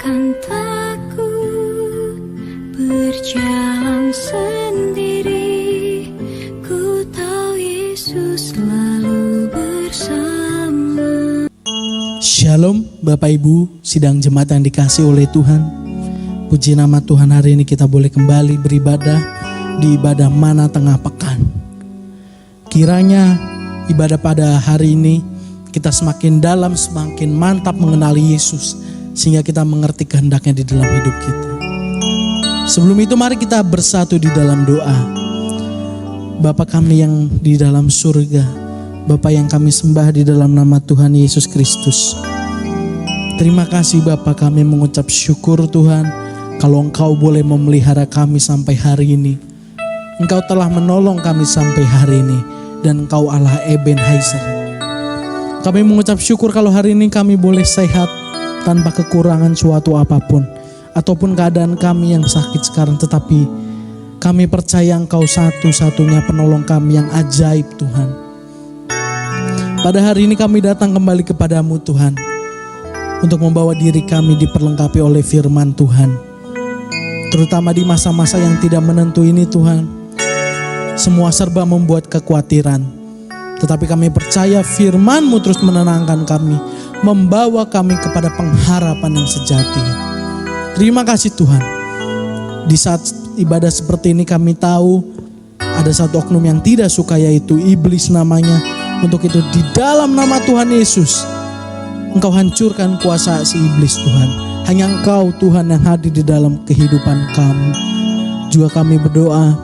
akan takut berjalan sendiri. Ku tahu Yesus selalu bersama. Shalom Bapak Ibu, sidang jemaat yang dikasihi oleh Tuhan. Puji nama Tuhan, hari ini kita boleh kembali beribadah di ibadah Mana Tengah Pekan. Kiranya ibadah pada hari ini kita semakin dalam, semakin mantap mengenali Yesus, sehingga kita mengerti kehendaknya di dalam hidup kita. Sebelum itu mari kita bersatu di dalam doa. Bapa kami yang di dalam surga, Bapa yang kami sembah di dalam nama Tuhan Yesus Kristus. Terima kasih Bapa, kami mengucap syukur Tuhan, kalau Engkau boleh memelihara kami sampai hari ini. Engkau telah menolong kami sampai hari ini, dan Engkau Allah Ebenezer. Kami mengucap syukur kalau hari ini kami boleh sehat tanpa kekurangan suatu apapun, ataupun keadaan kami yang sakit sekarang, tetapi kami percaya Engkau satu-satunya penolong kami yang ajaib Tuhan. Pada hari ini kami datang kembali kepadamu Tuhan, untuk membawa diri kami diperlengkapi oleh firman Tuhan. Terutama di masa-masa yang tidak menentu ini Tuhan, semua serba membuat kekhawatiran. Tetapi kami percaya firman-Mu terus menenangkan kami, membawa kami kepada pengharapan yang sejati. Terima kasih Tuhan. Di saat ibadah seperti ini kami tahu ada satu oknum yang tidak suka, yaitu iblis namanya. Untuk itu di dalam nama Tuhan Yesus, Engkau hancurkan kuasa si iblis Tuhan. Hanya Engkau Tuhan yang hadir di dalam kehidupan kami. Juga kami berdoa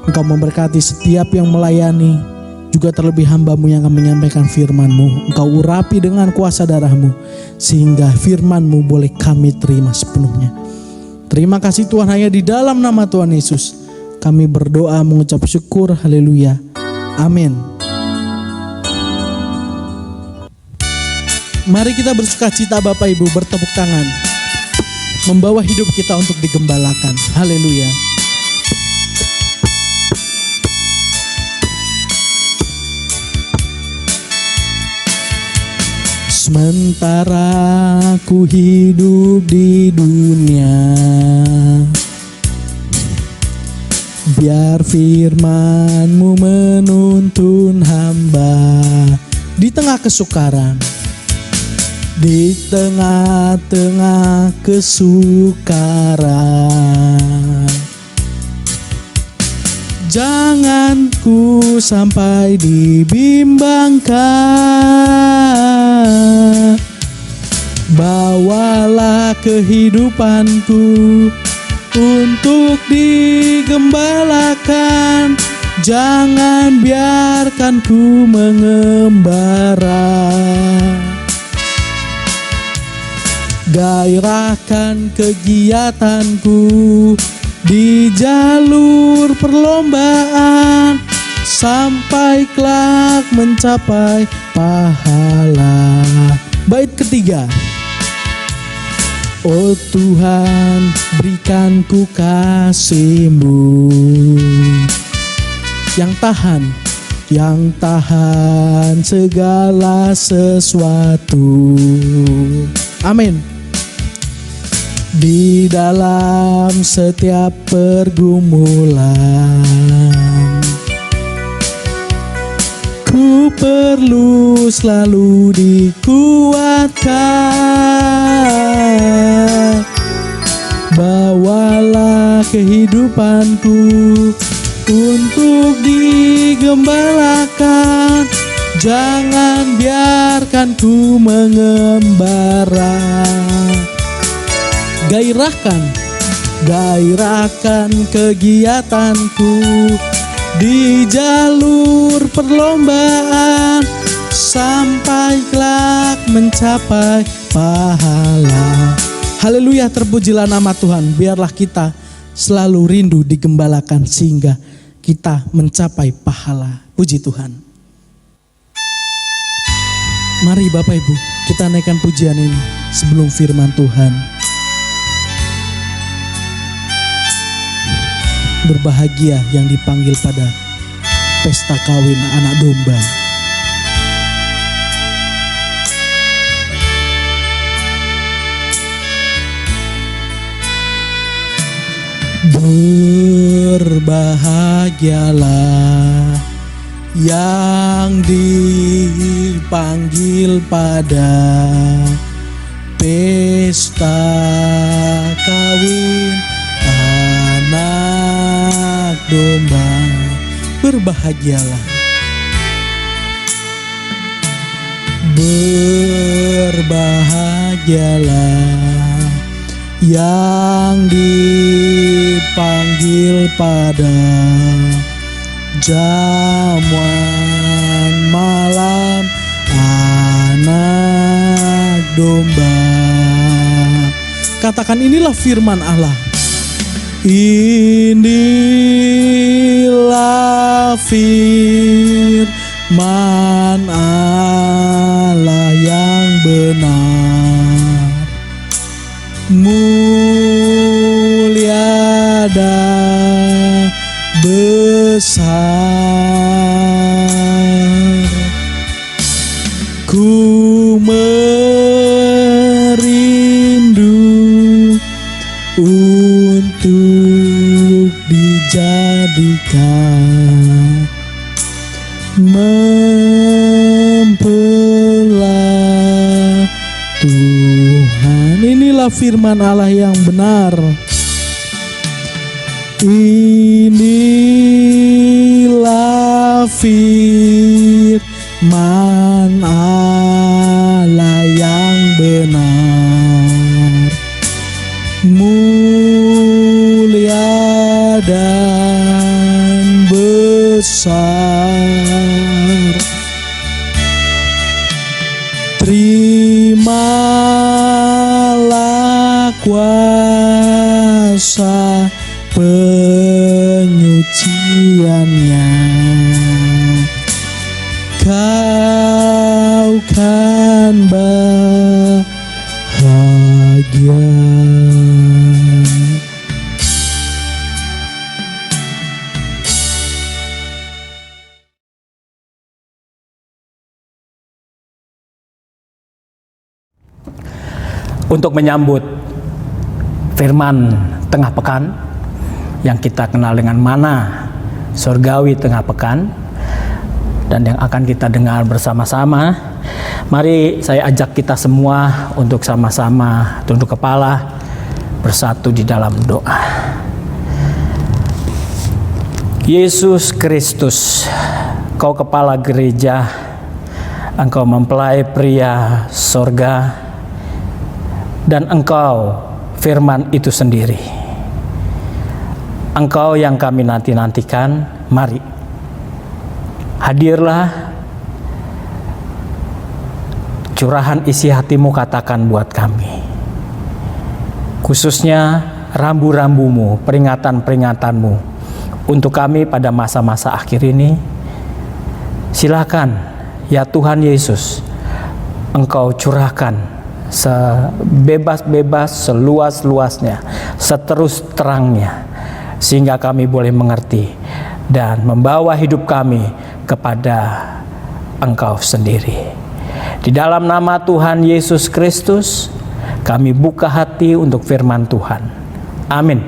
Engkau memberkati setiap yang melayani, juga terlebih hamba-Mu yang akan menyampaikan firman-Mu. Engkau urapi dengan kuasa darah-Mu, sehingga firman-Mu boleh kami terima sepenuhnya. Terima kasih Tuhan, hanya di dalam nama Tuhan Yesus kami berdoa mengucap syukur. Haleluya. Amin. Mari kita bersukacita Bapak Ibu, bertepuk tangan, membawa hidup kita untuk digembalakan. Haleluya. Sementara ku hidup di dunia, biar firman-Mu menuntun hamba. Di tengah kesukaran, di tengah-tengah kesukaran, jangan ku sampai dibimbangkan. Bawalah kehidupanku untuk digembalakan. Jangan biarkan ku mengembara. Gairahkan kegiatanku di jalur perlombaan, sampai kelak mencapai pahala. Bait ketiga. Oh Tuhan, berikan ku kasih-Mu yang tahan segala sesuatu. Amin. Di dalam setiap pergumulan, ku perlu selalu dikuatkan. Bawalah kehidupanku untuk digembalakan. Jangan biarkan ku mengembara. Gairahkan kegiatanku di jalur perlombaan, sampai kelak mencapai pahala. Haleluya, terpujilah nama Tuhan. Biarlah kita selalu rindu digembalakan, sehingga kita mencapai pahala. Puji Tuhan. Mari Bapak Ibu, kita naikkan pujian ini sebelum firman Tuhan. Berbahagia yang dipanggil pada pesta kawin anak domba. Berbahagialah yang dipanggil pada pesta kawin anak domba. Berbahagialah, berbahagialah yang dipanggil pada jamuan malam anak domba. Katakan, inilah firman Allah. Inilah firman Allah yang benar, mulia dan besar. Ku merindu untuk dijadikan mempelai Tuhan. Inilah firman Allah yang benar. Inilah firman Allah yang benar, mulia dan besar. Terimalah kuasa penyuciannya, kau kan bahagia. Untuk menyambut firman tengah pekan yang kita kenal dengan mana surgawi tengah pekan dan yang akan kita dengar bersama-sama, mari saya ajak kita semua untuk sama-sama tunduk kepala, bersatu di dalam doa. Yesus Kristus, Kau kepala gereja, Engkau mempelai pria sorga, dan Engkau firman itu sendiri. Engkau yang kami nanti-nantikan, mari hadirlah, curahan isi hatimu katakan buat kami, khususnya rambu-rambumu, peringatan-peringatanmu untuk kami pada masa-masa akhir ini. Silakan ya Tuhan Yesus, Engkau curahkan sebebas-bebas, seluas-luasnya, seterus terangnya, sehingga kami boleh mengerti dan membawa hidup kami kepada Engkau sendiri. Di dalam nama Tuhan Yesus Kristus, kami buka hati untuk firman Tuhan. Amin.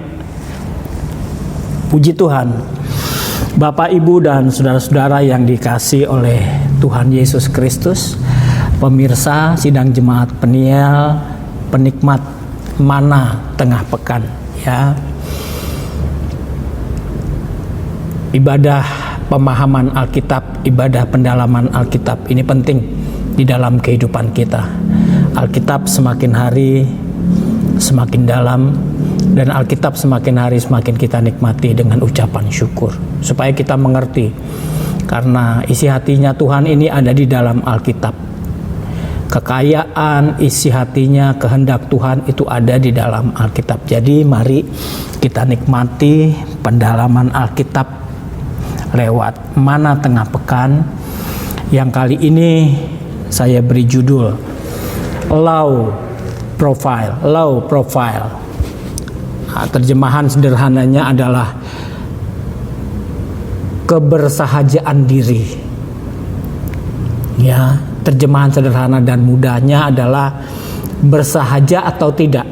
Puji Tuhan. Bapak, Ibu, dan saudara-saudara yang dikasihi oleh Tuhan Yesus Kristus, pemirsa sidang jemaat Peniel, penikmat mana tengah pekan, ya. Ibadah pemahaman Alkitab, ibadah pendalaman Alkitab ini penting di dalam kehidupan kita. Alkitab semakin hari semakin dalam, dan Alkitab semakin hari semakin kita nikmati dengan ucapan syukur, supaya kita mengerti, karena isi hatinya Tuhan ini ada di dalam Alkitab. Kekayaan isi hatinya, kehendak Tuhan itu ada di dalam Alkitab. Jadi mari kita nikmati pendalaman Alkitab lewat mana tengah pekan, yang kali ini saya beri judul Low Profile. Terjemahan sederhananya adalah kebersahajaan diri. Ya, terjemahan sederhana dan mudahnya adalah bersahaja atau tidak.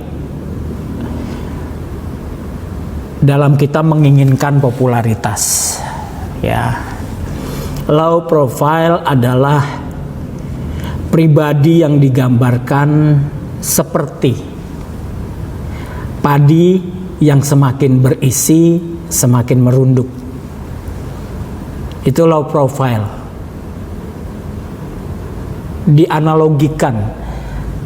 dalam kita menginginkan popularitas. Ya. Low profile adalah pribadi yang digambarkan seperti padi yang semakin berisi, semakin merunduk. Itu low profile. Dianalogikan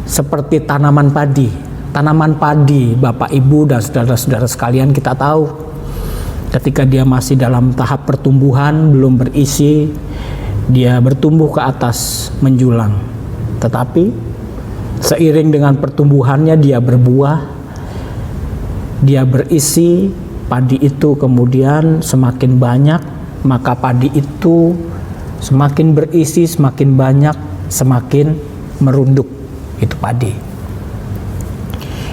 seperti tanaman padi. Tanaman padi, Bapak Ibu dan saudara-saudara sekalian, kita tahu ketika dia masih dalam tahap pertumbuhan, belum berisi, dia bertumbuh ke atas menjulang. Tetapi seiring dengan pertumbuhannya dia berbuah, dia berisi, padi itu kemudian semakin banyak, maka padi itu semakin berisi, semakin banyak, semakin merunduk. Itu padi.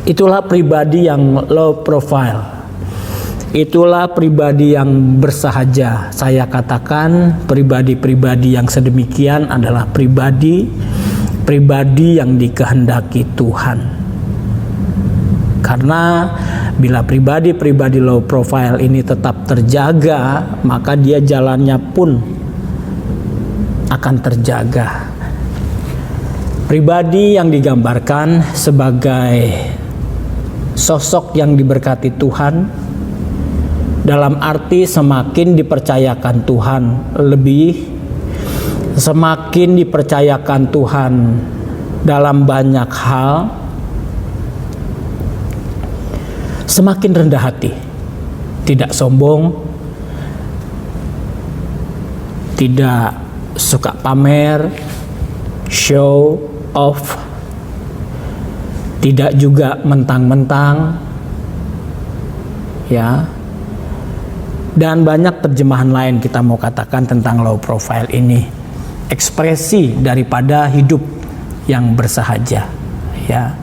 Itulah pribadi yang low profile. Itulah pribadi yang bersahaja. Saya katakan pribadi-pribadi yang sedemikian adalah pribadi yang dikehendaki Tuhan. Karena bila pribadi-pribadi low profile ini tetap terjaga, maka dia jalannya pun akan terjaga. Pribadi yang digambarkan sebagai sosok yang diberkati Tuhan, dalam arti semakin dipercayakan Tuhan lebih, semakin dipercayakan Tuhan dalam banyak hal, semakin rendah hati, tidak sombong, tidak suka pamer, show off, tidak juga mentang-mentang, ya. Dan banyak terjemahan lain kita mau katakan tentang low profile ini, ekspresi daripada hidup yang bersahaja, ya.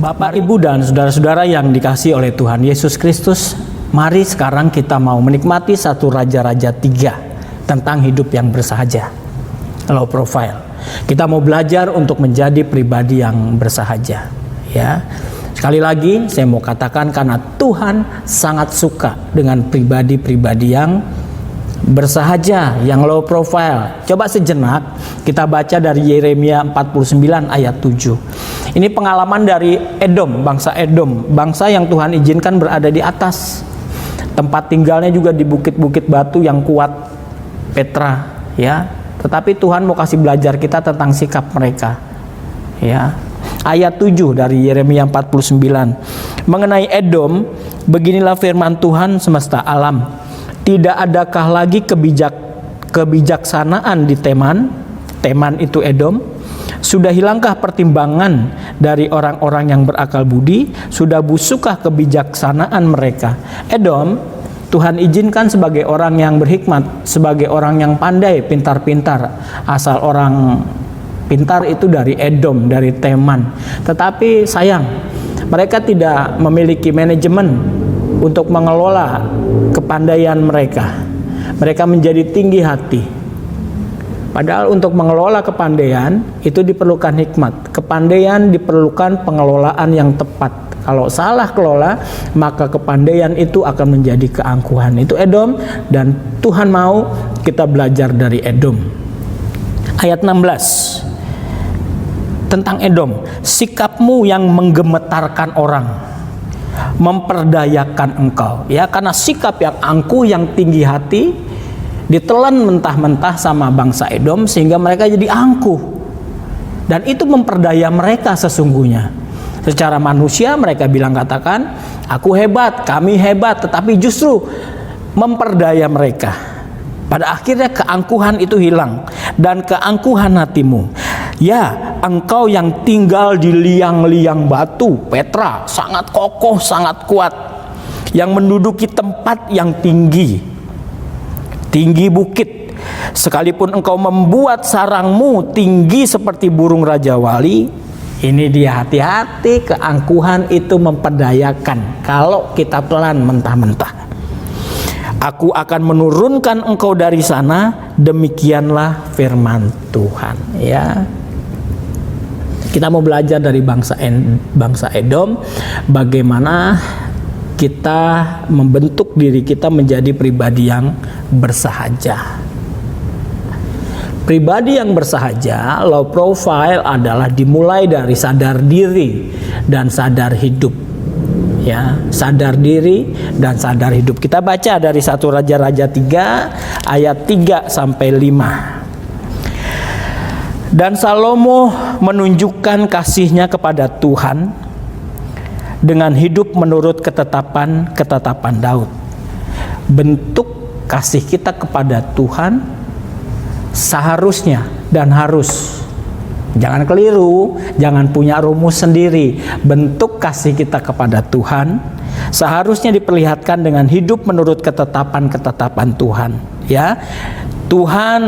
Bapak, Ibu, dan saudara-saudara yang dikasihi oleh Tuhan Yesus Kristus, mari sekarang kita mau menikmati satu Raja-Raja 3 tentang hidup yang bersahaja, low profile. Kita mau belajar untuk menjadi pribadi yang bersahaja, ya. Sekali lagi saya mau katakan, karena Tuhan sangat suka dengan pribadi-pribadi yang bersahaja, yang low profile. Coba sejenak kita baca dari Yeremia 49 ayat 7. Ini pengalaman dari Edom, bangsa yang Tuhan izinkan berada di atas. Tempat tinggalnya juga di bukit-bukit batu yang kuat, Petra, ya. Tetapi Tuhan mau kasih belajar kita tentang sikap mereka, ya. Ayat 7 dari Yeremia 49. Mengenai Edom, beginilah firman Tuhan semesta alam. Tidak adakah lagi kebijaksanaan di Teman? Teman itu Edom. Sudah hilangkah pertimbangan dari orang-orang yang berakal budi? Sudah busukkah kebijaksanaan mereka? Edom, Tuhan izinkan sebagai orang yang berhikmat, sebagai orang yang pandai, pintar-pintar. Asal orang pintar itu dari Edom, dari Teman. Tetapi sayang, mereka tidak memiliki manajemen untuk mengelola kepandaian mereka. Mereka menjadi tinggi hati. Padahal untuk mengelola kepandaian itu diperlukan hikmat. Kepandaian diperlukan pengelolaan yang tepat. Kalau salah kelola, maka kepandaian itu akan menjadi keangkuhan. Itu Edom, dan Tuhan mau kita belajar dari Edom. Ayat 16. Tentang Edom, sikapmu yang menggemetarkan orang, memperdayakan engkau, ya. Karena sikap yang angkuh, yang tinggi hati, ditelan mentah-mentah sama bangsa Edom sehingga mereka jadi angkuh, dan itu memperdaya mereka sesungguhnya. Secara manusia mereka katakan, aku hebat, kami hebat, tetapi justru memperdaya mereka. Pada akhirnya keangkuhan itu hilang, dan keangkuhan hatimu, ya, engkau yang tinggal di liang-liang batu, Petra, sangat kokoh, sangat kuat, yang menduduki tempat yang tinggi bukit, sekalipun engkau membuat sarangmu tinggi seperti burung raja wali. Ini dia, hati-hati, keangkuhan itu memperdayakan kalau kita pelan mentah-mentah. Aku akan menurunkan engkau dari sana, demikianlah firman Tuhan, ya. Kita mau belajar dari bangsa Edom, bagaimana kita membentuk diri kita menjadi pribadi yang bersahaja. Pribadi yang bersahaja, low profile adalah dimulai dari sadar diri dan sadar hidup. Ya, sadar diri dan sadar hidup. Kita baca dari 1 Raja-Raja 3 ayat 3 sampai 5. Dan Salomo menunjukkan kasihnya kepada Tuhan dengan hidup menurut ketetapan Daud. Bentuk kasih kita kepada Tuhan seharusnya dan harus, jangan keliru, jangan punya rumus sendiri. Bentuk kasih kita kepada Tuhan seharusnya diperlihatkan dengan hidup menurut ketetapan Tuhan. Ya, Tuhan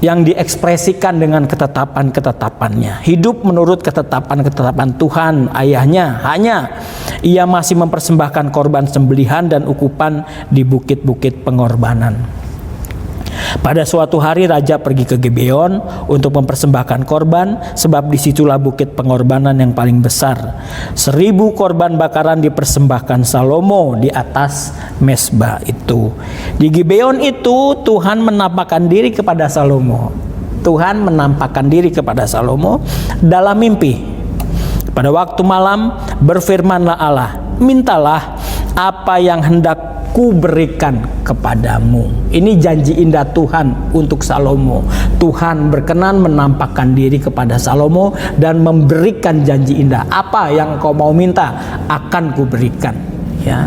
yang diekspresikan dengan ketetapan-ketetapannya. Hidup menurut ketetapan Tuhan. Ayahnya hanya ia masih mempersembahkan korban sembelihan dan ukupan di bukit-bukit pengorbanan. Pada suatu hari raja pergi ke Gibeon untuk mempersembahkan korban, sebab disitulah bukit pengorbanan yang paling besar. 1000 korban bakaran dipersembahkan Salomo di atas mezbah itu. Di Gibeon itu Tuhan menampakkan diri kepada Salomo. Tuhan menampakkan diri kepada Salomo dalam mimpi. Pada waktu malam berfirmanlah Allah, mintalah apa yang hendak ku berikan kepadamu. Ini janji indah Tuhan untuk Salomo. Tuhan berkenan menampakkan diri kepada Salomo dan memberikan janji indah. Apa yang kau mau minta akan ku berikan. Ya,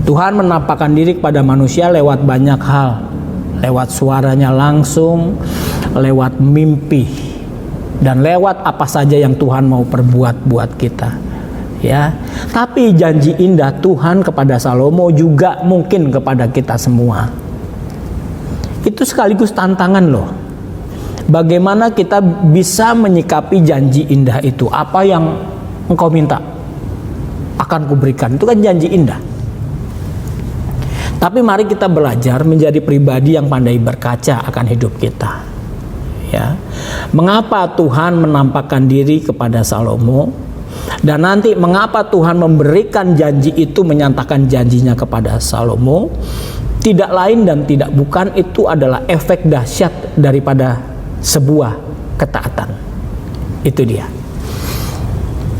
Tuhan menampakkan diri kepada manusia lewat banyak hal, lewat suaranya langsung, lewat mimpi, dan lewat apa saja yang Tuhan mau perbuat buat kita. Ya, tapi janji indah Tuhan kepada Salomo juga mungkin kepada kita semua. Itu sekaligus tantangan loh. Bagaimana kita bisa menyikapi janji indah itu? Apa yang engkau minta akan kuberikan. Itu kan janji indah. Tapi mari kita belajar menjadi pribadi yang pandai berkaca akan hidup kita. Ya, mengapa Tuhan menampakkan diri kepada Salomo? Dan nanti mengapa Tuhan memberikan janji itu, menyatakan janjinya kepada Salomo? Tidak lain dan tidak bukan, itu adalah efek dahsyat daripada sebuah ketaatan. Itu dia.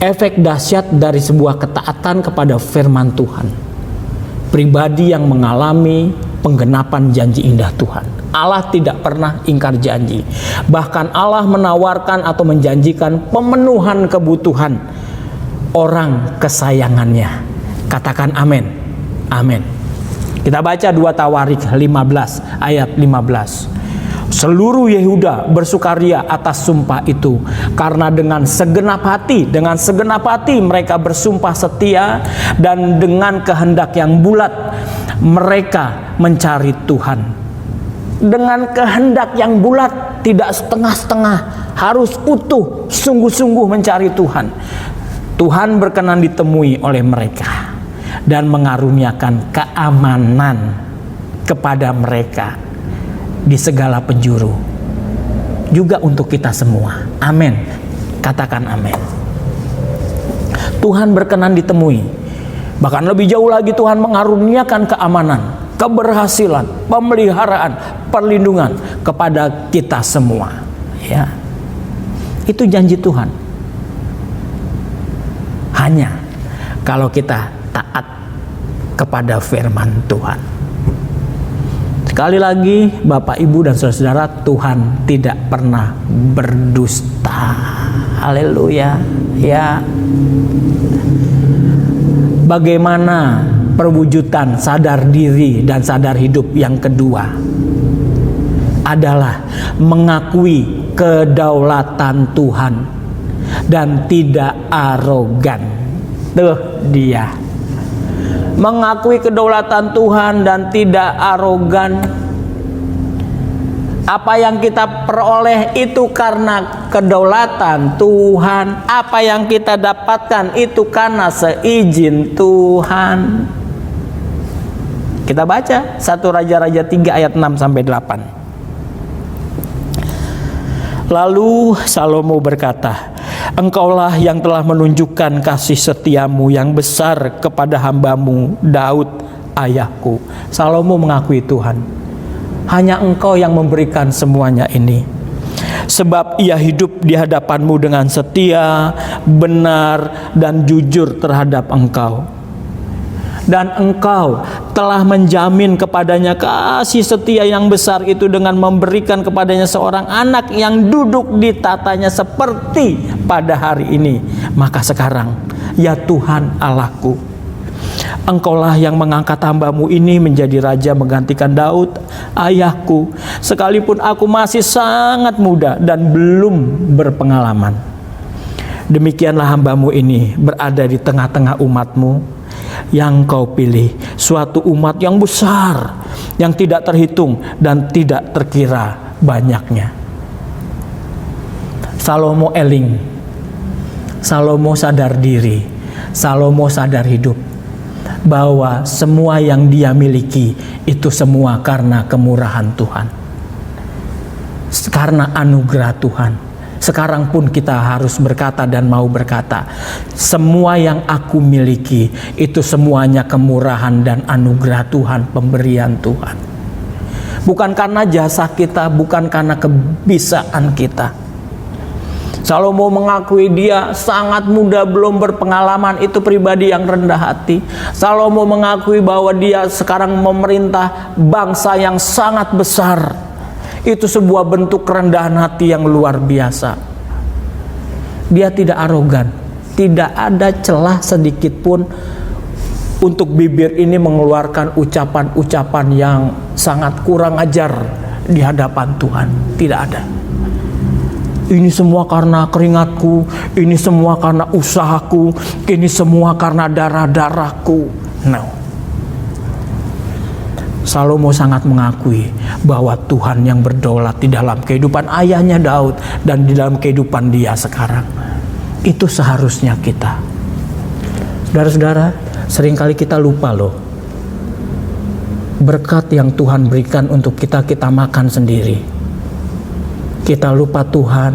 Efek dahsyat dari sebuah ketaatan kepada firman Tuhan. Pribadi yang mengalami penggenapan janji indah Tuhan. Allah tidak pernah ingkar janji. Bahkan Allah menawarkan atau menjanjikan pemenuhan kebutuhan orang kesayangannya. Katakan amin. Amin. Kita baca 2 Tawarik 15 ayat 15. Seluruh Yehuda bersukaria atas sumpah itu, karena dengan segenap hati mereka bersumpah setia, dan dengan kehendak yang bulat mereka mencari Tuhan. Dengan kehendak yang bulat, tidak setengah-setengah, harus utuh, sungguh-sungguh mencari Tuhan. Tuhan berkenan ditemui oleh mereka dan mengaruniakan keamanan kepada mereka di segala penjuru, juga untuk kita semua. Amin. Katakan amin. Tuhan berkenan ditemui. Bahkan lebih jauh lagi, Tuhan mengaruniakan keamanan, keberhasilan, pemeliharaan, perlindungan kepada kita semua. Ya, itu janji Tuhan. Hanya kalau kita taat kepada firman Tuhan. Sekali lagi, Bapak, Ibu, dan saudara-saudara, Tuhan tidak pernah berdusta. Haleluya. Ya. Bagaimana perwujudan sadar diri dan sadar hidup yang kedua? Adalah mengakui kedaulatan Tuhan dan tidak arogan. Tuh dia. Mengakui kedaulatan Tuhan dan tidak arogan. Apa yang kita peroleh itu karena kedaulatan Tuhan. Apa yang kita dapatkan itu karena seizin Tuhan. Kita baca 1 Raja-Raja 3 ayat 6 sampai 8. Lalu Salomo berkata, Engkaulah yang telah menunjukkan kasih setiamu yang besar kepada hambamu Daud ayahku. Salomo mengakui Tuhan, hanya Engkau yang memberikan semuanya ini. Sebab ia hidup di hadapanmu dengan setia, benar, dan jujur terhadap Engkau. Dan Engkau telah menjamin kepadanya kasih setia yang besar itu dengan memberikan kepadanya seorang anak yang duduk di tatanya seperti pada hari ini. Maka sekarang, ya Tuhan Allahku, Engkaulah yang mengangkat hambamu ini menjadi raja menggantikan Daud ayahku, sekalipun aku masih sangat muda dan belum berpengalaman. Demikianlah hambamu ini berada di tengah-tengah umatmu yang kau pilih, suatu umat yang besar, yang tidak terhitung dan tidak terkira banyaknya. Salomo eling, Salomo sadar diri, Salomo sadar hidup, bahwa semua yang dia miliki itu semua karena kemurahan Tuhan, karena anugerah Tuhan. Sekarang pun kita harus berkata dan mau berkata, semua yang aku miliki itu semuanya kemurahan dan anugerah Tuhan, pemberian Tuhan. Bukan karena jasa kita, bukan karena kebisaan kita. Salomo mengakui dia sangat muda, belum berpengalaman, itu pribadi yang rendah hati. Salomo mengakui bahwa dia sekarang memerintah bangsa yang sangat besar. Itu sebuah bentuk kerendahan hati yang luar biasa. Dia tidak arogan, tidak ada celah sedikit pun untuk bibir ini mengeluarkan ucapan-ucapan yang sangat kurang ajar di hadapan Tuhan. Tidak ada. Ini semua karena keringatku, ini semua karena usahaku, ini semua karena darah-darahku. No. Salomo sangat mengakui bahwa Tuhan yang berdaulat di dalam kehidupan ayahnya Daud dan di dalam kehidupan dia sekarang. Itu seharusnya kita. Saudara-saudara, seringkali kita lupa loh. Berkat yang Tuhan berikan untuk kita makan sendiri. Kita lupa Tuhan,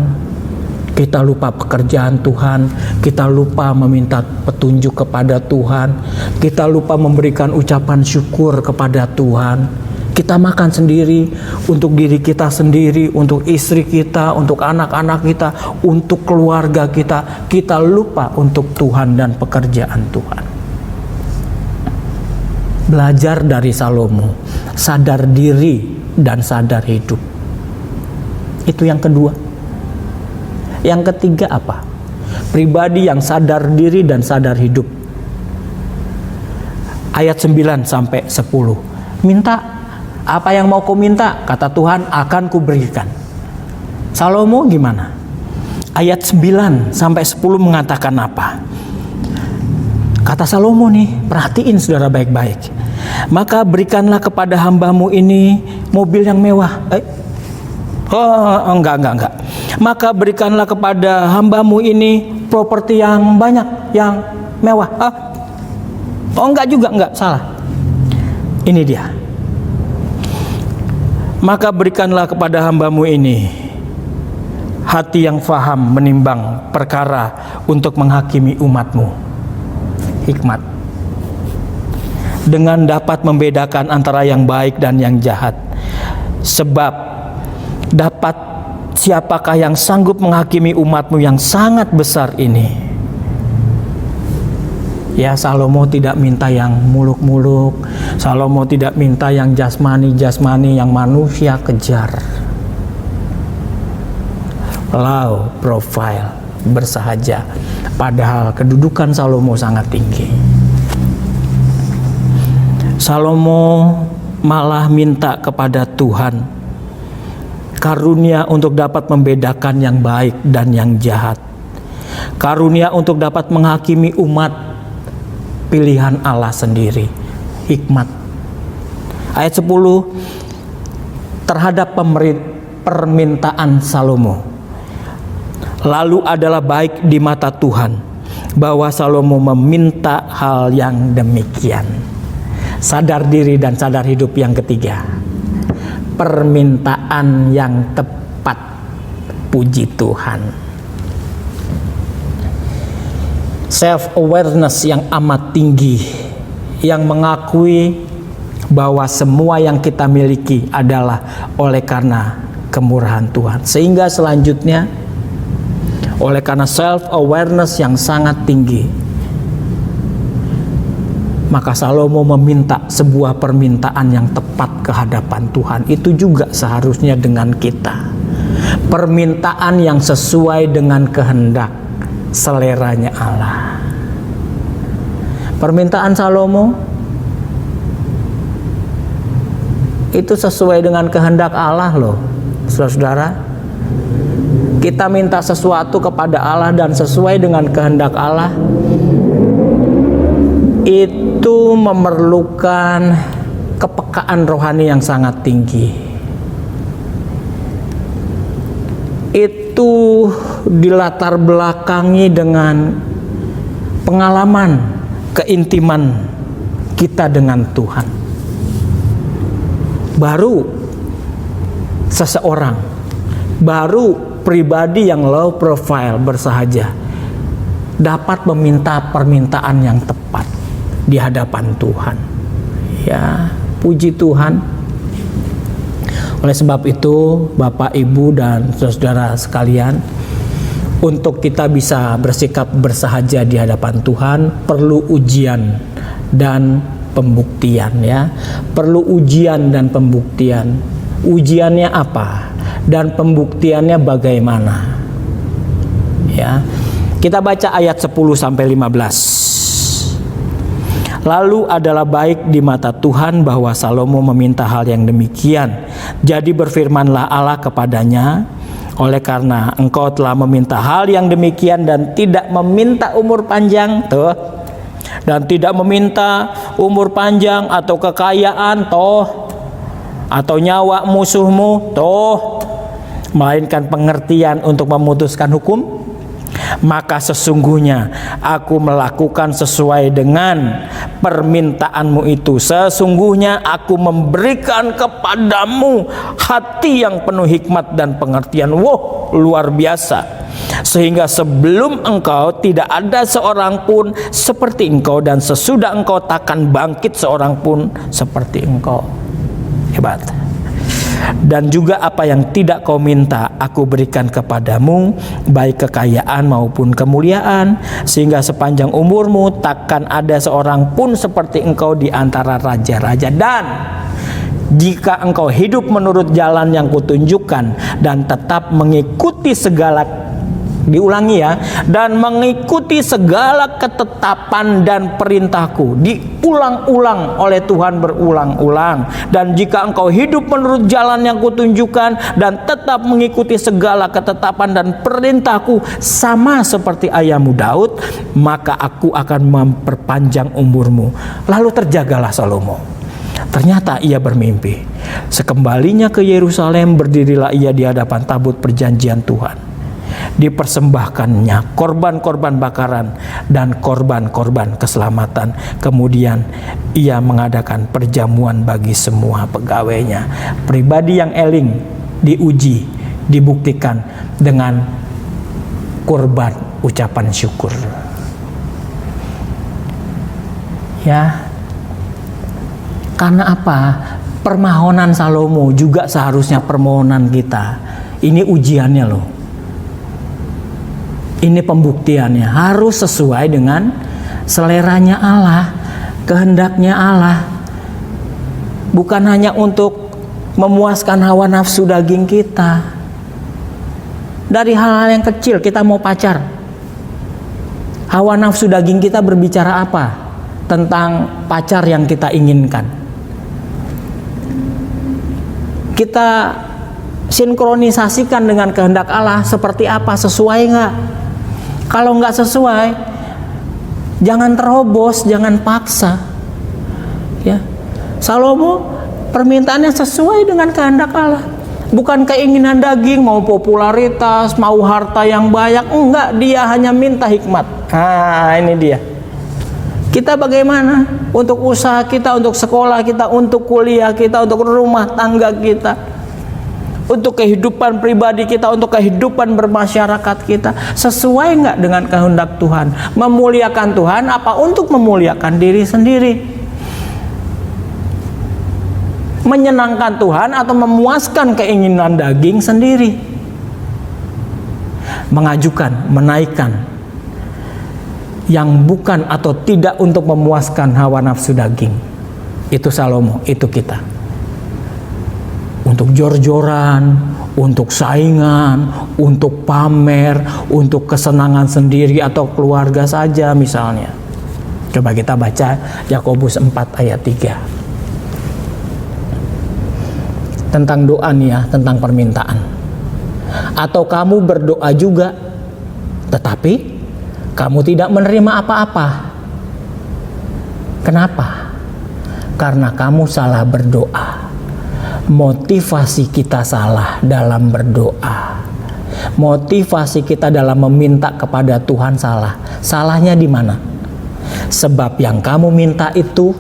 kita lupa pekerjaan Tuhan, kita lupa meminta petunjuk kepada Tuhan, kita lupa memberikan ucapan syukur kepada Tuhan. Kita makan sendiri untuk diri kita sendiri, untuk istri kita, untuk anak-anak kita, untuk keluarga kita. Kita lupa untuk Tuhan dan pekerjaan Tuhan. Belajar dari Salomo, sadar diri dan sadar hidup. Itu yang kedua. Yang ketiga apa? Pribadi yang sadar diri dan sadar hidup. Ayat 9 sampai 10. Minta apa yang mau kau minta, kata Tuhan, akan kuberikan. Salomo gimana? Ayat 9 sampai 10 mengatakan apa? Kata Salomo nih, perhatiin saudara baik-baik. Maka berikanlah kepada hambamu ini mobil yang mewah. Enggak. Maka berikanlah kepada hambamu ini properti yang banyak, yang mewah. Enggak, salah. Ini dia. Maka berikanlah kepada hambamu ini hati yang faham menimbang perkara untuk menghakimi umatmu. Hikmat. Dengan dapat membedakan antara yang baik dan yang jahat. Sebab dapat siapakah yang sanggup menghakimi umatmu yang sangat besar ini? Ya, Salomo tidak minta yang muluk-muluk. Salomo tidak minta yang jasmani-jasmani yang manusia kejar. Low profile, bersahaja. Padahal kedudukan Salomo sangat tinggi. Salomo malah minta kepada Tuhan karunia untuk dapat membedakan yang baik dan yang jahat. Karunia untuk dapat menghakimi umat pilihan Allah sendiri. Hikmat. Ayat 10 terhadap permintaan Salomo. Lalu adalah baik di mata Tuhan bahwa Salomo meminta hal yang demikian. Sadar diri dan sadar hidup yang ketiga. Permintaan yang tepat. Puji Tuhan. self awareness yang amat tinggi, yang mengakui bahwa semua yang kita miliki adalah oleh karena kemurahan Tuhan. Sehingga selanjutnya, oleh karena self awareness yang sangat tinggi, maka Salomo meminta sebuah permintaan yang tepat ke hadapan Tuhan. Itu juga seharusnya dengan kita. Permintaan yang sesuai dengan kehendak seleranya Allah. Permintaan Salomo itu sesuai dengan kehendak Allah loh, saudara-saudara. Kita minta sesuatu kepada Allah dan sesuai dengan kehendak Allah, itu memerlukan kepekaan rohani yang sangat tinggi. Itu dilatar belakangi dengan pengalaman keintiman kita dengan Tuhan. Baru seseorang, baru pribadi yang low profile bersahaja dapat meminta permintaan yang tepat di hadapan Tuhan. Ya, puji Tuhan. Oleh sebab itu, Bapak, Ibu, dan saudara sekalian, untuk kita bisa bersikap bersahaja di hadapan Tuhan, perlu ujian dan pembuktian, ya. Perlu ujian dan pembuktian. Ujiannya apa? Dan pembuktiannya bagaimana? Ya. Kita baca ayat 10 sampai 15. Lalu adalah baik di mata Tuhan bahwa Salomo meminta hal yang demikian. Jadi berfirmanlah Allah kepadanya, oleh karena engkau telah meminta hal yang demikian dan tidak meminta umur panjang, dan tidak meminta umur panjang atau kekayaan, atau nyawa musuhmu, melainkan pengertian untuk memutuskan hukum, maka sesungguhnya aku melakukan sesuai dengan permintaanmu itu. Sesungguhnya aku memberikan kepadamu hati yang penuh hikmat dan pengertian. Wow, luar biasa. Sehingga sebelum engkau tidak ada seorang pun seperti engkau, dan sesudah engkau takkan bangkit seorang pun seperti engkau. Hebat. Dan juga apa yang tidak kau minta aku berikan kepadamu, baik kekayaan maupun kemuliaan, sehingga sepanjang umurmu takkan ada seorang pun seperti engkau di antara raja-raja. Dan jika engkau hidup menurut jalan yang kutunjukkan dan tetap mengikuti segala, diulangi ya, dan mengikuti segala ketetapan dan perintahku, diulang-ulang oleh Tuhan berulang-ulang. Dan jika engkau hidup menurut jalan yang kutunjukkan dan tetap mengikuti segala ketetapan dan perintahku, sama seperti ayahmu Daud, maka aku akan memperpanjang umurmu. Lalu terjagalah Salomo. Ternyata ia bermimpi. Sekembalinya ke Yerusalem, berdirilah ia di hadapan tabut perjanjian Tuhan. Dipersembahkannya korban-korban bakaran dan korban-korban keselamatan. Kemudian ia mengadakan perjamuan bagi semua pegawainya. Pribadi yang eling diuji, dibuktikan dengan korban ucapan syukur. Ya, karena apa? Permohonan Salomo juga seharusnya permohonan kita. Ini ujiannya loh. Ini pembuktiannya, harus sesuai dengan seleranya Allah, kehendaknya Allah. Bukan hanya untuk memuaskan hawa nafsu daging kita. Dari hal-hal yang kecil, kita mau pacar, hawa nafsu daging kita berbicara apa tentang pacar yang kita inginkan. Kita sinkronisasikan dengan kehendak Allah seperti apa, sesuai nggak? Kalau nggak sesuai, jangan terobos, jangan paksa. Ya, Salomo permintaannya sesuai dengan kehendak Allah, bukan keinginan daging, mau popularitas, mau harta yang banyak. Enggak, dia hanya minta hikmat. Ini dia. Kita bagaimana untuk usaha kita, untuk sekolah kita, untuk kuliah kita, untuk rumah tangga kita, untuk kehidupan pribadi kita, untuk kehidupan bermasyarakat kita, sesuai nggak dengan kehendak Tuhan? Memuliakan Tuhan apa untuk memuliakan diri sendiri? Menyenangkan Tuhan atau memuaskan keinginan daging sendiri? Mengajukan, menaikkan yang bukan atau tidak untuk memuaskan hawa nafsu daging. Itu Salomo, itu kita. Untuk jor-joran, untuk saingan, untuk pamer, untuk kesenangan sendiri atau keluarga saja misalnya. Coba kita baca Yakobus 4 ayat 3. Tentang doa nih ya, tentang permintaan. Atau kamu berdoa juga, tetapi kamu tidak menerima apa-apa. Kenapa? Karena kamu salah berdoa. Motivasi kita salah dalam berdoa. Motivasi kita dalam meminta kepada Tuhan salah. Salahnya di mana? Sebab yang kamu minta itu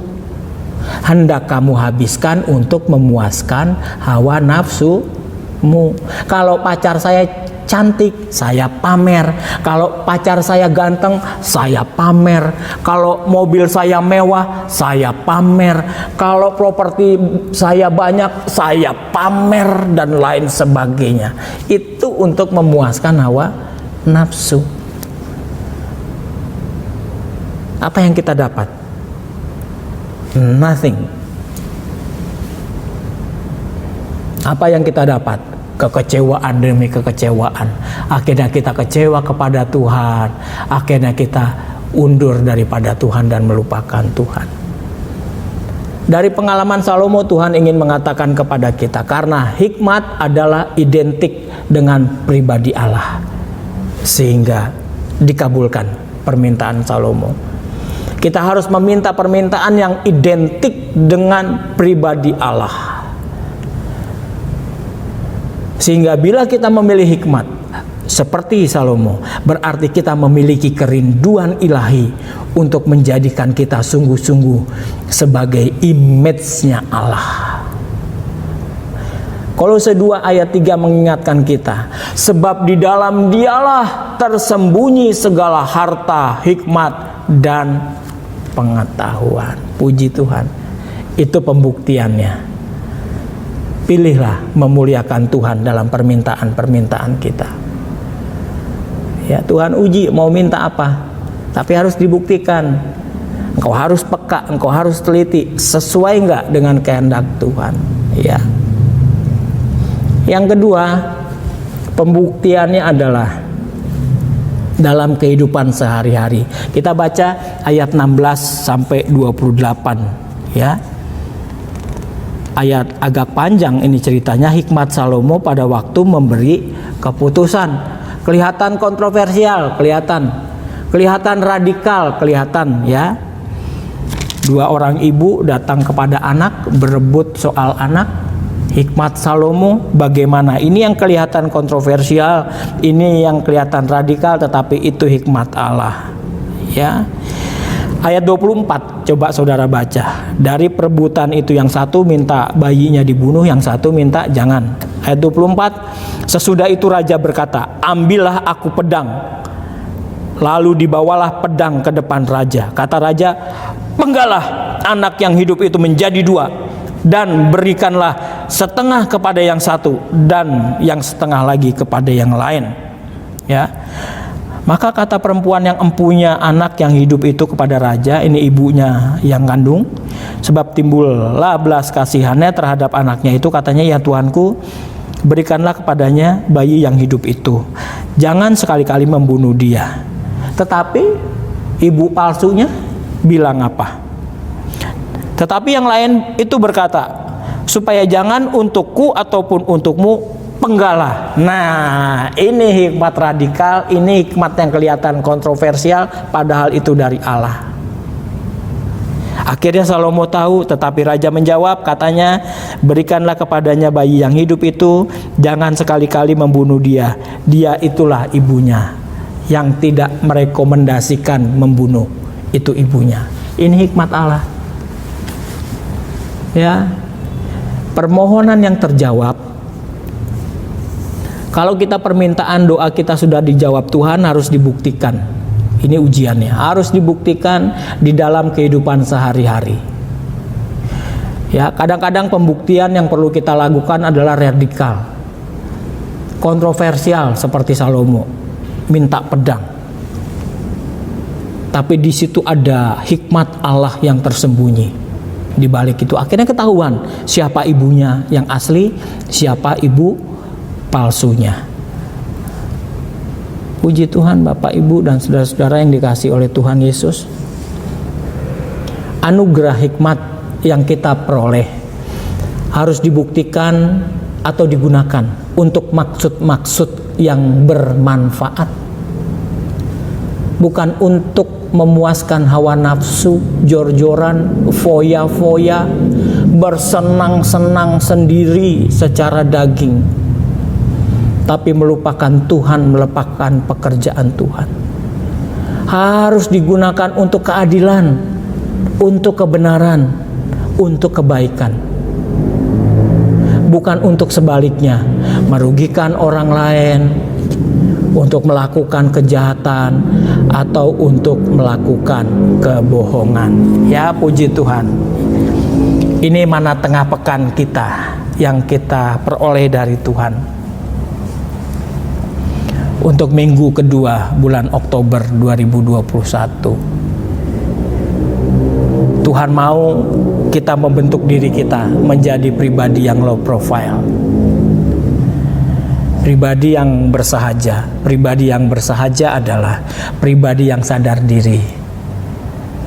hendak kamu habiskan untuk memuaskan hawa nafsumu. Kalau pacar saya cantik, saya pamer. Kalau pacar saya ganteng, saya pamer. Kalau mobil saya mewah, saya pamer. Kalau properti saya banyak, saya pamer, dan lain sebagainya. Itu untuk memuaskan hawa nafsu. Apa yang kita dapat? Nothing. Apa yang kita dapat? Kekecewaan demi kekecewaan. Akhirnya kita kecewa kepada Tuhan. Akhirnya kita undur daripada Tuhan dan melupakan Tuhan. Dari pengalaman Salomo, Tuhan ingin mengatakan kepada kita, karena hikmat adalah identik dengan pribadi Allah, sehingga dikabulkan permintaan Salomo. Kita harus meminta permintaan yang identik dengan pribadi Allah. Sehingga bila kita memilih hikmat seperti Salomo, berarti kita memiliki kerinduan ilahi untuk menjadikan kita sungguh-sungguh sebagai image-nya Allah. Kolose 2 ayat 3 mengingatkan kita, sebab di dalam Dialah tersembunyi segala harta, hikmat, dan pengetahuan. Puji Tuhan. Itu pembuktiannya. Pilihlah memuliakan Tuhan dalam permintaan-permintaan kita. Ya, Tuhan uji mau minta apa, tapi harus dibuktikan. Engkau harus peka, engkau harus teliti, sesuai enggak dengan kehendak Tuhan. Ya. Yang kedua, pembuktiannya adalah dalam kehidupan sehari-hari. Kita baca ayat 16 sampai 28, ya. Ayat agak panjang ini ceritanya. Hikmat Salomo pada waktu memberi keputusan. Kelihatan kontroversial, kelihatan radikal, kelihatan ya. Dua orang ibu datang kepada anak, berebut soal anak. Hikmat Salomo bagaimana? Ini yang kelihatan kontroversial, ini yang kelihatan radikal, tetapi itu hikmat Allah. Ya. Ayat 24, coba saudara baca. Dari perebutan itu yang satu minta bayinya dibunuh, yang satu minta jangan. Ayat 24, sesudah itu raja berkata, ambillah aku pedang. Lalu dibawalah pedang ke depan raja. Kata raja, penggalah anak yang hidup itu menjadi dua, dan berikanlah setengah kepada yang satu, dan yang setengah lagi kepada yang lain. Ya. Maka kata perempuan yang empunya anak yang hidup itu kepada raja, ini ibunya yang kandung, sebab timbullah belas kasihannya terhadap anaknya itu, katanya, ya Tuanku, berikanlah kepadanya bayi yang hidup itu, jangan sekali-kali membunuh dia. Tetapi ibu palsunya bilang apa? Tetapi yang lain itu berkata, supaya jangan untukku ataupun untukmu penggalah. Nah, ini hikmat radikal, ini hikmat yang kelihatan kontroversial, padahal itu dari Allah. Akhirnya Salomo tahu, tetapi raja menjawab, katanya, berikanlah kepadanya bayi yang hidup itu, jangan sekali-kali membunuh dia. Dia itulah ibunya. Yang tidak merekomendasikan membunuh, itu ibunya. Ini hikmat Allah. Ya, permohonan yang terjawab Kalau kita permintaan doa kita sudah dijawab Tuhan, harus dibuktikan. Ini ujiannya, harus dibuktikan di dalam kehidupan sehari-hari. Ya, kadang-kadang pembuktian yang perlu kita lakukan adalah radikal, kontroversial seperti Salomo, minta pedang. Tapi di situ ada hikmat Allah yang tersembunyi di balik itu. Akhirnya ketahuan siapa ibunya yang asli, siapa ibu palsunya. Puji Tuhan Bapak Ibu dan saudara-saudara yang dikasihi oleh Tuhan Yesus. Anugerah hikmat yang kita peroleh harus dibuktikan atau digunakan untuk maksud-maksud yang bermanfaat, bukan untuk memuaskan hawa nafsu, jor-joran, foya-foya, bersenang-senang sendiri secara daging, tapi melupakan Tuhan, melupakan pekerjaan Tuhan. Harus digunakan untuk keadilan, untuk kebenaran, untuk kebaikan, bukan untuk sebaliknya, merugikan orang lain, untuk melakukan kejahatan, atau untuk melakukan kebohongan. Ya, puji Tuhan. Ini mana tengah pekan kita yang kita peroleh dari Tuhan. Untuk minggu kedua bulan Oktober 2021. Tuhan mau kita membentuk diri kita menjadi pribadi yang low profile. Pribadi yang bersahaja. Pribadi yang bersahaja adalah pribadi yang sadar diri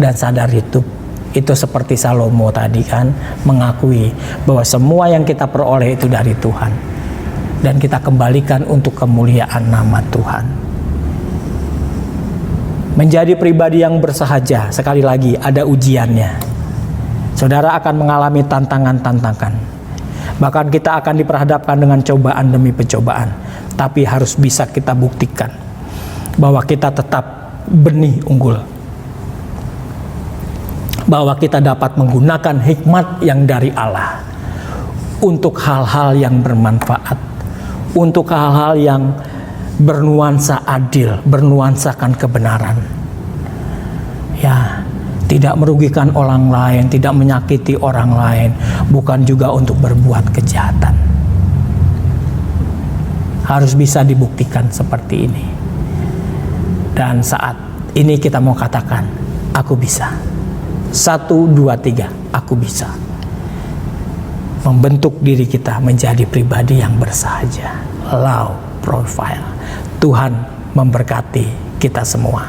dan sadar hidup. Itu seperti Salomo tadi kan, mengakui bahwa semua yang kita peroleh itu dari Tuhan, dan kita kembalikan untuk kemuliaan nama Tuhan. Menjadi pribadi yang bersahaja, sekali lagi ada ujiannya. Saudara akan mengalami tantangan-tantangan. Bahkan kita akan diperhadapkan dengan cobaan demi pencobaan. Tapi harus bisa kita buktikan bahwa kita tetap benih unggul, bahwa kita dapat menggunakan hikmat yang dari Allah untuk hal-hal yang bermanfaat, untuk hal-hal yang bernuansa adil, bernuansakan kebenaran. Ya, tidak merugikan orang lain, tidak menyakiti orang lain, bukan juga untuk berbuat kejahatan. Harus bisa dibuktikan seperti ini. Dan saat ini kita mau katakan, aku bisa. 1, 2, 3, aku bisa. Membentuk diri kita menjadi pribadi yang bersahaja, low profile. Tuhan memberkati kita semua.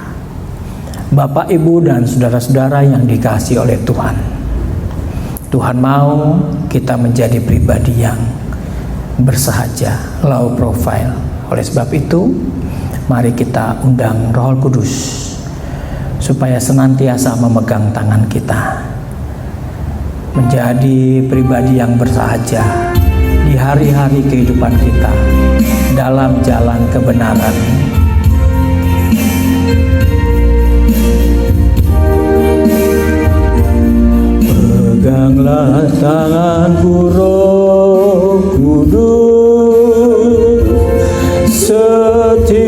Bapak, Ibu, dan saudara-saudara yang dikasihi oleh Tuhan. Tuhan mau kita menjadi pribadi yang bersahaja, low profile. Oleh sebab itu, mari kita undang Roh Kudus supaya senantiasa memegang tangan kita. Menjadi pribadi yang bersahaja di hari-hari kehidupan kita dalam jalan kebenaran. Peganglah tanganku Roh Kudus setiap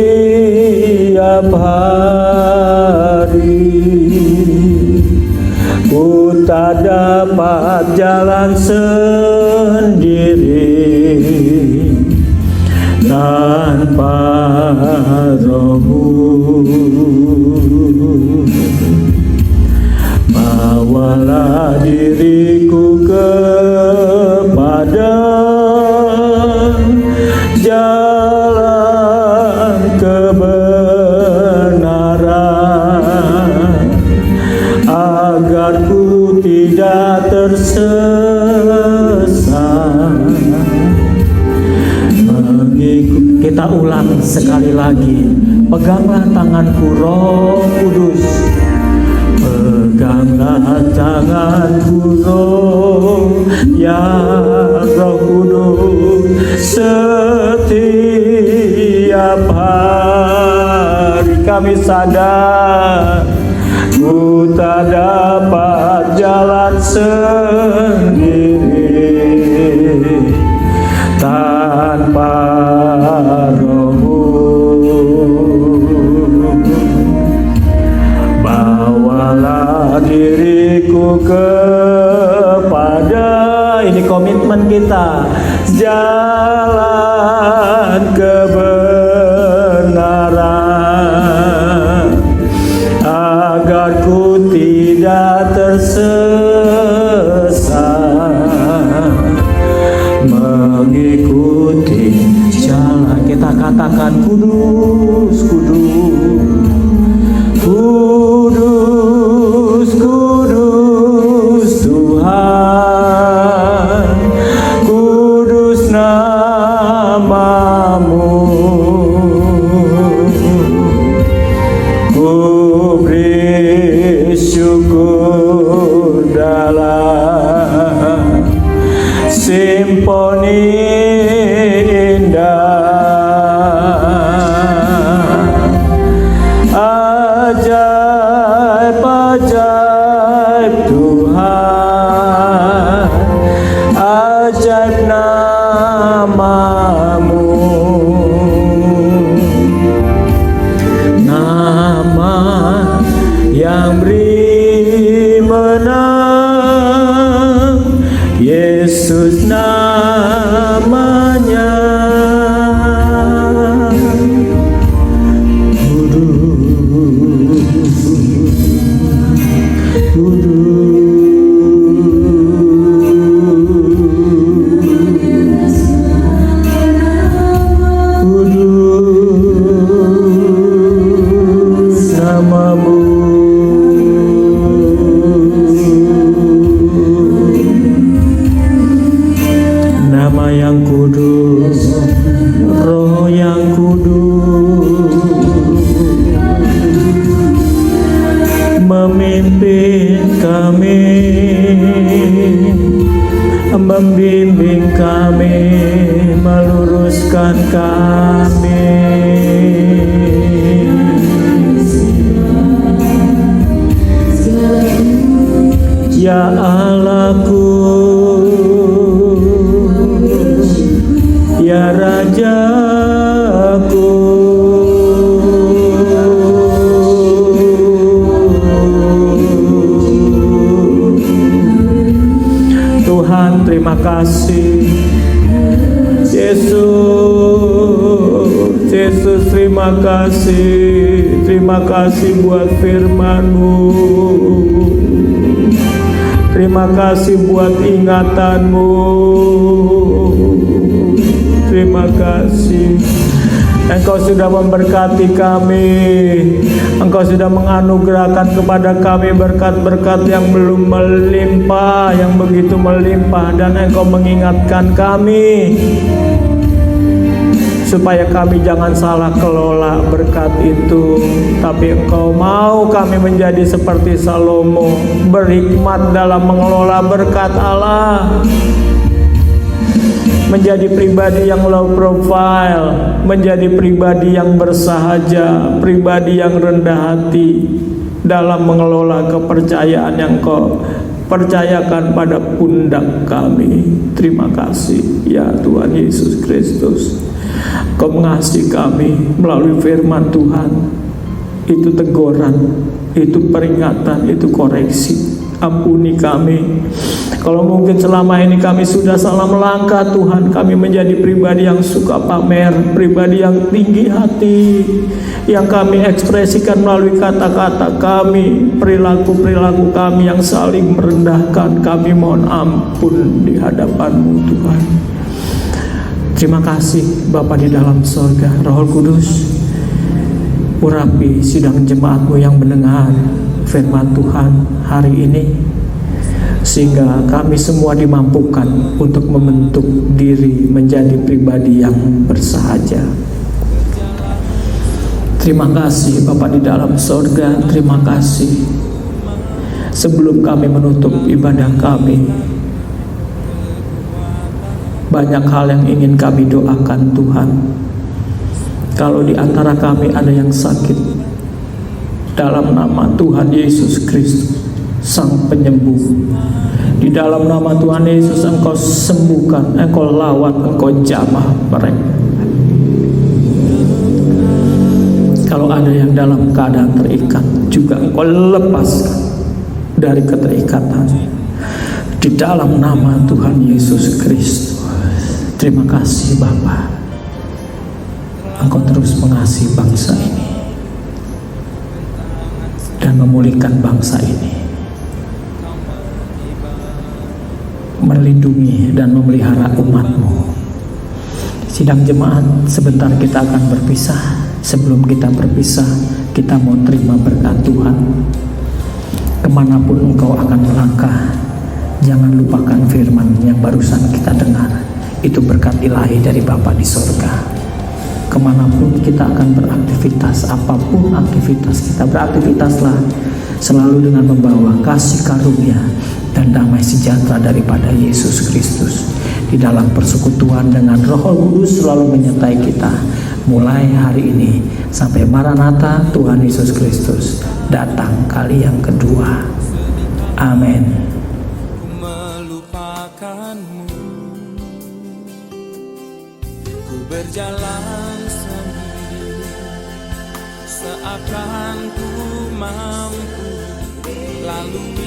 hari. Ku tak dapat jalan sendiri tanpa Roh-Mu. Bawalah diriku kepada jalan kebenaran, agar ku tidak tersesat. Kita ulang sekali lagi. Peganglah tanganku Roh Kudus. Peganglah tanganku Roh, ya Roh Kudus, setiap hari. Kami sadar ku tak dapat jalan sendiri tanpa Rohmu, bawalah diriku kepada, ini komitmen kita, jalan kebenaran, agar ku tidak tersesat, mengikuti jalan. Kita katakan kudus, kudus, kudus, kudus Tuhan, kudus namamu. Ku beri syukur dalam simponi indah, ajaib, ajaib Tuhan, ajaib namamu, nama yang beri menang, Yesus namanya. Nama yang kudus, Roh yang kudus, memimpin kami, membimbing kami, meluruskan kami. Ya Allahku, ya Rajaku, Tuhan terima kasih. Yesus, Yesus terima kasih. Terima kasih buat firman-Mu. Terima kasih buat ingatan-Mu. Terima kasih. Engkau sudah memberkati kami. Engkau sudah menganugerahkan kepada kami berkat-berkat yang belum melimpah, yang begitu melimpah. Dan Engkau mengingatkan kami supaya kami jangan salah kelola berkat itu. Tapi Engkau mau kami menjadi seperti Salomo, berhikmat dalam mengelola berkat Allah, menjadi pribadi yang low profile, menjadi pribadi yang bersahaja, pribadi yang rendah hati dalam mengelola kepercayaan yang Kau percayakan pada pundak kami. Terima kasih ya Tuhan Yesus Kristus. Kau mengasihi kami melalui firman Tuhan. Itu teguran, itu peringatan, itu koreksi. Ampuni kami kalau mungkin selama ini kami sudah salah melangkah. Tuhan, kami menjadi pribadi yang suka pamer, pribadi yang tinggi hati, yang kami ekspresikan melalui kata-kata kami, perilaku-perilaku kami yang saling merendahkan. Kami mohon ampun di hadapan-Mu Tuhan. Terima kasih Bapa di dalam sorga. Roh Kudus, urapi sidang jemaat-Mu yang mendengar firman Tuhan hari ini, sehingga kami semua dimampukan untuk membentuk diri menjadi pribadi yang bersahaja. Terima kasih Bapa di dalam sorga. Terima kasih. Sebelum kami menutup ibadah kami, banyak hal yang ingin kami doakan Tuhan. Kalau di antara kami ada yang sakit, dalam nama Tuhan Yesus Kristus, Sang Penyembuh, di dalam nama Tuhan Yesus Engkau sembuhkan, Engkau lawan, Engkau jamah mereka. Kalau ada yang dalam keadaan terikat, juga Engkau lepaskan dari keterikatan di dalam nama Tuhan Yesus Kristus. Terima kasih Bapa, Engkau terus mengasihi bangsa ini dan memulihkan bangsa ini, melindungi dan memelihara umat-Mu. Sidang jemaat, sebentar kita akan berpisah. Sebelum kita berpisah, kita mau terima berkat Tuhan. Kemanapun engkau akan melangkah, jangan lupakan firman yang barusan kita dengar. Itu berkat ilahi dari Bapa di sorga. Kemanapun kita akan beraktivitas, apapun aktivitas kita, beraktivitaslah selalu dengan membawa kasih karunia dan damai sejahtera daripada Yesus Kristus. Di dalam persekutuan dengan Roh Kudus selalu menyertai kita, mulai hari ini sampai Maranatha Tuhan Yesus Kristus datang kali yang kedua. Amin. Melupakanmu, ku berjalan sendiri, seakan ku mampu lalu